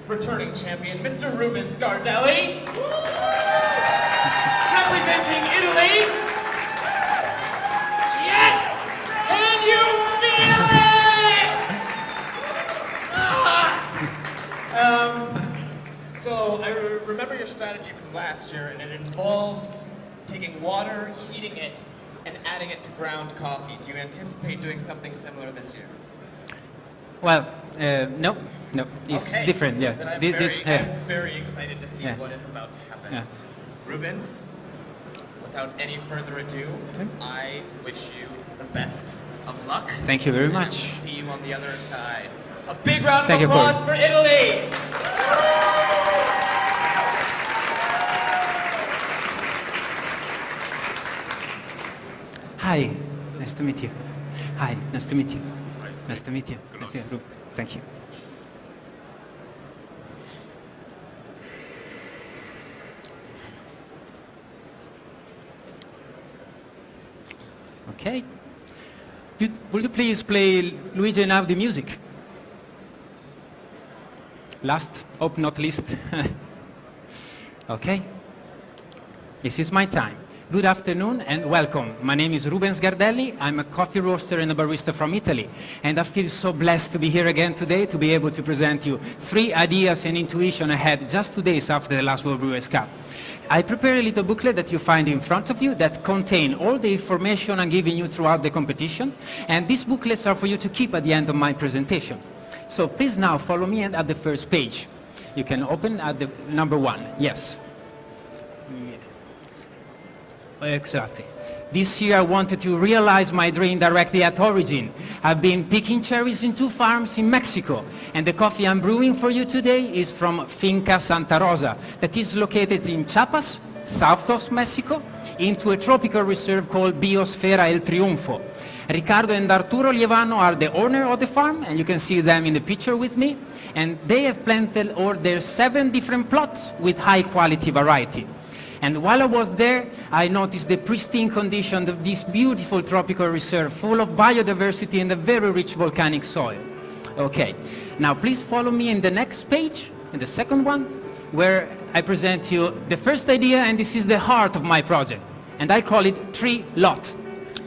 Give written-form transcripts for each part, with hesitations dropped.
returning champion, Mr. Rubens Gardelli. Representing Italy. Yes! Can you feel it? So I remember your strategy from last year, and it involved taking water, heating it, and adding it to ground coffee. Do you anticipate doing something similar this year? Well, no, it's okay. different. Yeah, Then I'm very excited to see what is about to happen. Yeah. Rubens, without any further ado, I wish you the best of luck. Thank you very much. See you on the other side. A big round Thank of applause for Italy! Hi, nice to meet you. Hi, nice to meet you. Nice to meet you. Thank you. Okay. Would you please play Luigi and Have the music? Last, hope not least. Okay. This is my time. Good afternoon and welcome. My name is Rubens Gardelli. I'm a coffee roaster and a barista from Italy. And I feel so blessed to be here again today to be able to present you 3 ideas and intuition I had just 2 days after the last World Brewers Cup. I prepared a little booklet that you find in front of you that contain all the information I'm giving you throughout the competition. And these booklets are for you to keep at the end of my presentation. So please now follow me at the first page. You can open at the number 1. Yes. Exactly. This year I wanted to realize my dream directly at origin. I've been picking cherries in 2 farms in Mexico, and the coffee I'm brewing for you today is from Finca Santa Rosa, that is located in Chiapas, south of Mexico, into a tropical reserve called Biosfera El Triunfo. Ricardo and Arturo Lievano are the owner of the farm, and you can see them in the picture with me, and they have planted all their 7 different plots with high quality variety. And while I was there, I noticed the pristine condition of this beautiful tropical reserve full of biodiversity and a very rich volcanic soil. Okay, now please follow me in the next page, in the second one, where I present you the first idea, and this is the heart of my project. And I call it TREELOT.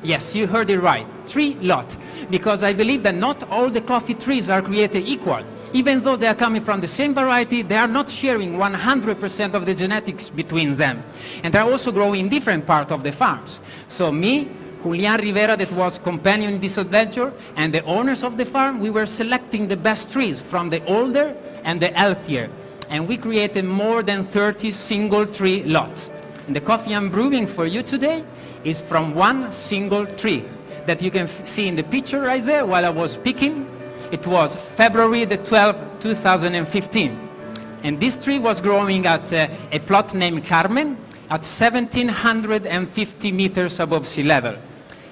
Yes, you heard it right, TREELOT. Because I believe that not all the coffee trees are created equal. Even though they are coming from the same variety, they are not sharing 100% of the genetics between them. And they are also growing in different parts of the farms. So me, Julian Rivera, that was companion in this adventure, and the owners of the farm, we were selecting the best trees from the older and the healthier. And we created more than 30 single tree lots. And the coffee I'm brewing for you today is from 1 single tree that you can see in the picture right there while I was picking. It was February the 12th, 2015. And this tree was growing at a plot named Carmen at 1,750 meters above sea level.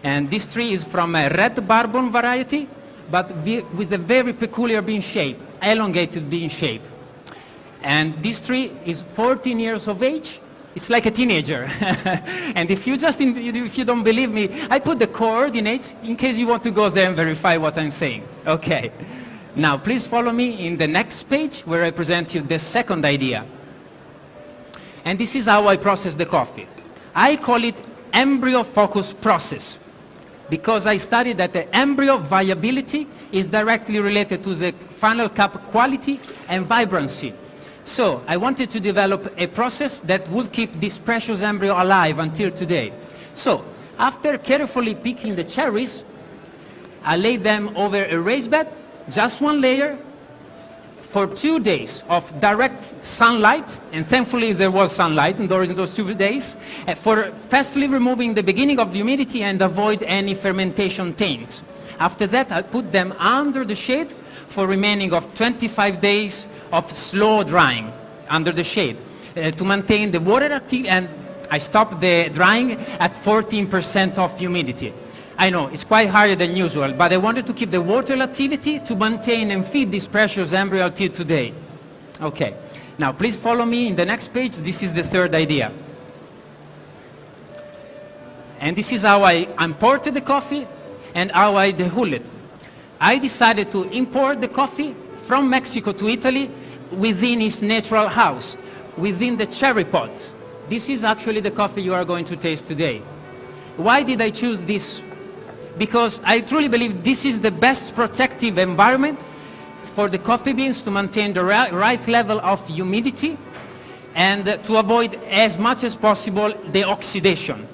And this tree is from a red bourbon variety, but with a very peculiar bean shape, elongated bean shape. And this tree is 14 years of age. It's like a teenager. And if you don't believe me, I put the coordinates in case you want to go there and verify what I'm saying. Okay. Now, please follow me in the next page where I present you the second idea. And this is how I process the coffee. I call it Embryo Focus process because I studied that the embryo viability is directly related to the final cup quality and vibrancy. So I wanted to develop a process that would keep this precious embryo alive until today. So after carefully picking the cherries, I laid them over a raised bed, just 1 layer, for 2 days of direct sunlight, and thankfully there was sunlight during those 2 days, for fastly removing the beginning of humidity and avoid any fermentation taints. After that, I put them under the shade for remaining of 25 days of slow drying under the shade to maintain the water activity, and I stopped the drying at 14% of humidity. I know, it's quite higher than usual, but I wanted to keep the water activity to maintain and feed this precious embryo till today. Okay, now please follow me in the next page. This is the third idea. And this is how I imported the coffee and how I dehulled it. I decided to import the coffee from Mexico to Italy within its natural house, within the cherry pods. This is actually the coffee you are going to taste today. Why did I choose this? Because I truly believe this is the best protective environment for the coffee beans to maintain the right level of humidity and to avoid as much as possible the oxidation.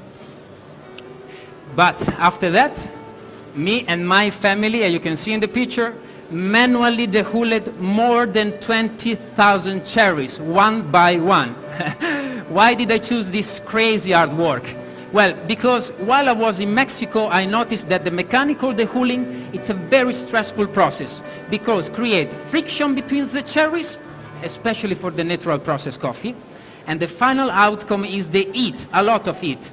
But after that, me and my family, as you can see in the picture, manually dehulled more than 20,000 cherries, one by one. Why did I choose this crazy hard work? Well, because while I was in Mexico, I noticed that the mechanical dehulling, it's a very stressful process because create friction between the cherries, especially for the natural process coffee, and the final outcome is the heat, a lot of heat.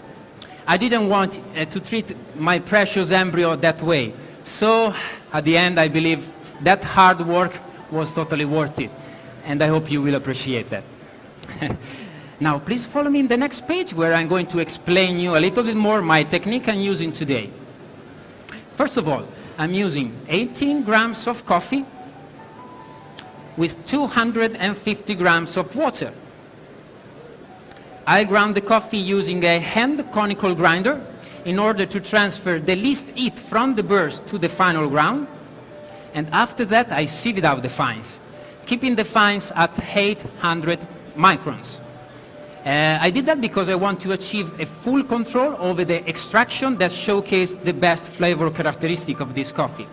I didn't want to treat my precious embryo that way. So at the end, I believe that hard work was totally worth it. And I hope you will appreciate that. Now, please follow me in the next page where I'm going to explain you a little bit more my technique I'm using today. First of all, I'm using 18 grams of coffee with 250 grams of water. I ground the coffee using a hand conical grinder in order to transfer the least heat from the burst to the final ground. And after that, I sieve out the fines, keeping the fines at 800 microns. I did that because I want to achieve a full control over the extraction that showcased the best flavor characteristic of this coffee.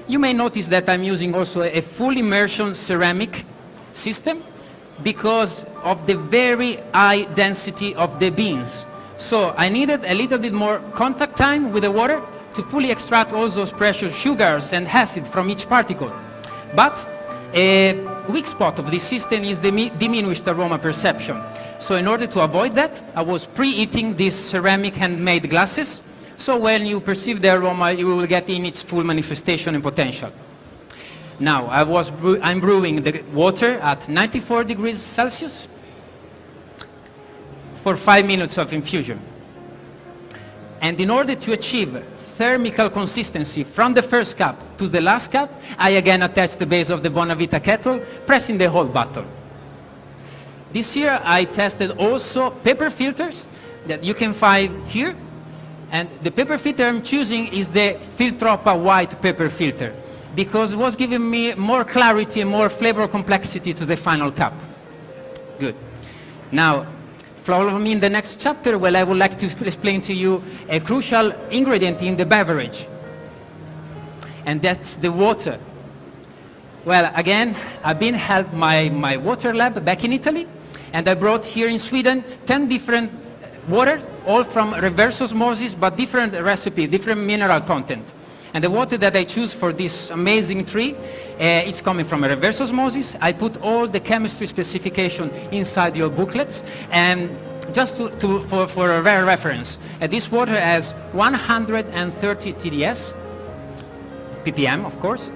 You may notice that I'm using also a full immersion ceramic system because of the very high density of the beans. So I needed a little bit more contact time with the water to fully extract all those precious sugars and acid from each particle. But a weak spot of this system is the diminished aroma perception. So in order to avoid that, I was preheating these ceramic handmade glasses. So when you perceive the aroma, you will get in its full manifestation and potential. Now, I'm brewing the water at 94 degrees Celsius for 5 minutes of infusion. And in order to achieve thermical consistency from the first cup to the last cup, I again attach the base of the Bonavita kettle, pressing the whole button. This year I tested also paper filters that you can find here. And the paper filter I'm choosing is the Filtropa white paper filter because it was giving me more clarity and more flavor complexity to the final cup. Good. Now, follow me in the next chapter where I would like to explain to you a crucial ingredient in the beverage. And that's the water. Well, again, I've been helped my water lab back in Italy, and I brought here in Sweden 10 different water, all from reverse osmosis, but different recipe, different mineral content. And the water that I choose for this amazing tree is coming from a reverse osmosis. I put all the chemistry specification inside your booklets. And just for a rare reference, this water has 130 TDS, ppm of course,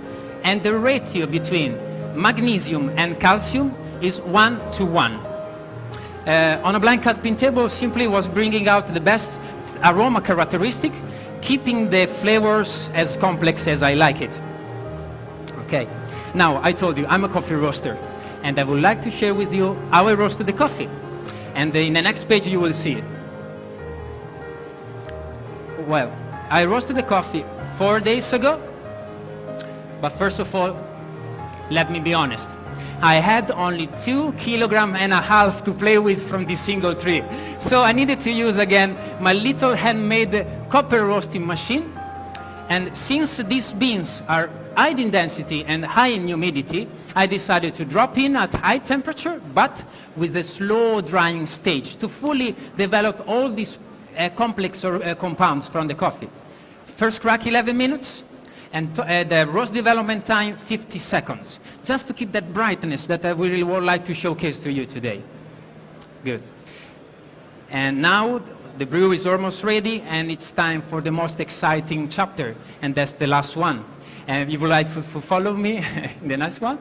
and the ratio between magnesium and calcium is 1:1. On a blind cupping table, simply was bringing out the best aroma characteristic, keeping the flavors as complex as I like it. Okay, now I told you I'm a coffee roaster, and I would like to share with you how I roasted the coffee. And in the next page you will see it. Well, I roasted the coffee 4 days ago, but first of all, let me be honest. I had only 2.5 kilograms to play with from this single tree. So I needed to use again my little handmade copper roasting machine. And since these beans are high in density and high in humidity, I decided to drop in at high temperature, but with a slow drying stage to fully develop all these complex compounds from the coffee. First crack 11 minutes, and the roast development time 50 seconds, just to keep that brightness that I really would like to showcase to you today. Good. And now the brew is almost ready, and it's time for the most exciting chapter, and that's the last one. And you would like to follow me in the next one?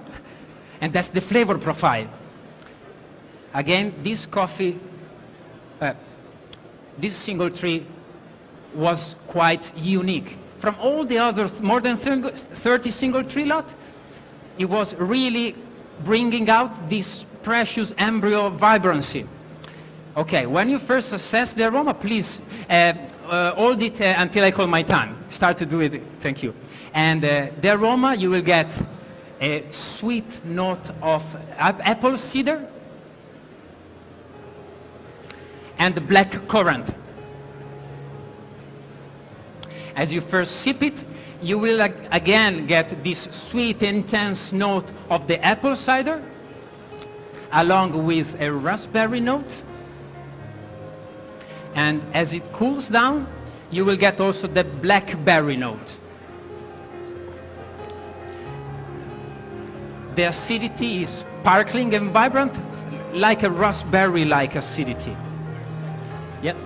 And that's the flavor profile. Again, this coffee, this single tree was quite unique. From all the other more than 30 single TREELOT, it was really bringing out this precious embryo vibrancy. Okay, when you first assess the aroma, please hold it until I call my time. Start to do it, thank you. And the aroma, you will get a sweet note of apple cider and black currant. As you first sip it, you will again get this sweet, intense note of the apple cider, along with a raspberry note. And as it cools down, you will get also the blackberry note. The acidity is sparkling and vibrant, like a raspberry-like acidity. Yep.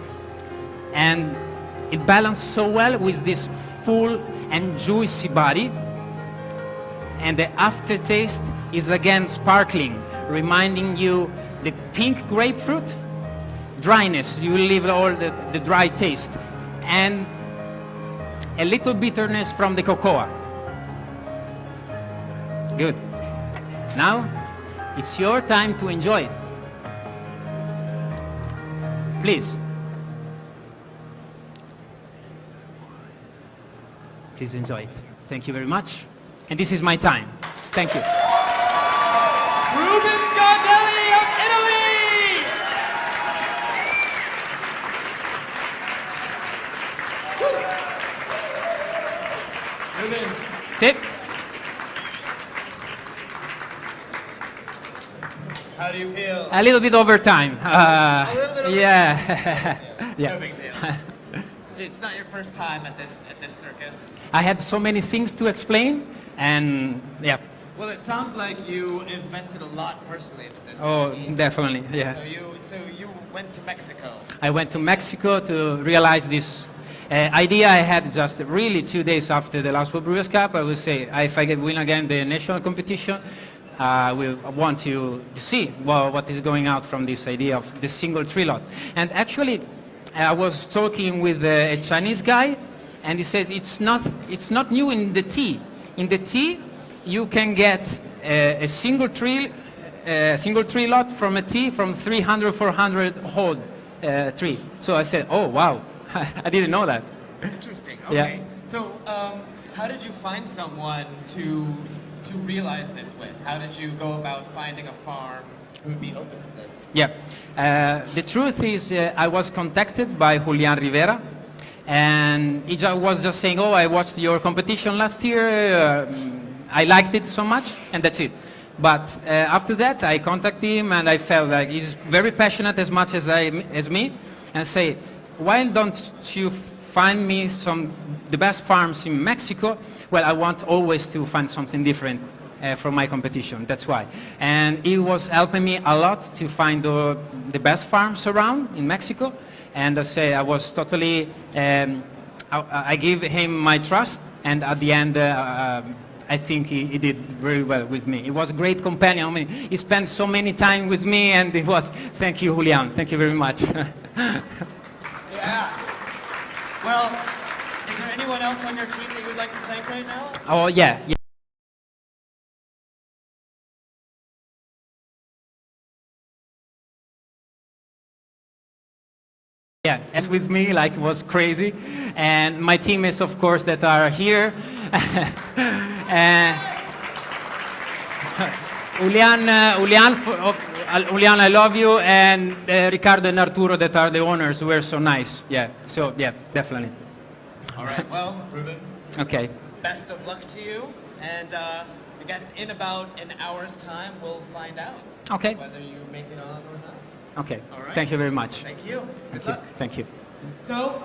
And it balances so well with this full and juicy body. And the aftertaste is again sparkling, reminding you the pink grapefruit, dryness, you will leave all the dry taste, and a little bitterness from the cocoa. Good. Now, it's your time to enjoy it. Please. Please enjoy it. Thank you very much. And this is my time. Thank you. Rubens Gardelli of Italy! Rubens. Tip. How do you feel? A little bit over time. A little bit over Yeah. It's no big deal. So it's not your first time at this circus. I had so many things to explain, and yeah. Well, it sounds like you invested a lot personally into this. Oh, hobby. definitely, yeah. So you went to Mexico. I went to Mexico to realize this idea I had just really 2 days after the last World Brewers Cup. I would say, if I win again the national competition, I will want to see what is going out from this idea of the single TREELOT. And actually, I was talking with a Chinese guy, and he says it's not new in the tea. In the tea, you can get a single TREELOT from a tea from 300, 400 hold tree. So I said, oh wow, I didn't know that. Interesting. Okay. Yeah. So how did you find someone to realize this with? How did you go about finding a farm who would be open to this? Yeah. The truth is, I was contacted by Julian Rivera, and he was just saying, oh, I watched your competition last year, I liked it so much, and that's it. But after that, I contacted him, and I felt like he's very passionate as much as me, and say, why don't you find me the best farms in Mexico? Well, I want always to find something different from my competition, that's why. And he was helping me a lot to find the best farms around in Mexico. And I say I was totally, I gave him my trust, and at the end, I think he did very well with me. He was a great companion. I mean, he spent so many time with me, and it was, thank you, Julian, thank you very much. Yeah. Well, is there anyone else on your team that you would like to thank right now? Oh, yeah. Yeah, as with me, like it was crazy. And my teammates, of course, that are here. Julian, I love you, and Ricardo and Arturo, that are the owners, were so nice. Yeah, so yeah, definitely. All right, well, Rubens. Okay. Best of luck to you, and I guess in about an hour's time, we'll find out whether you make it on or not. Okay. All right. Thank you very much. Thank you. Good Thank luck. you. Thank you. So,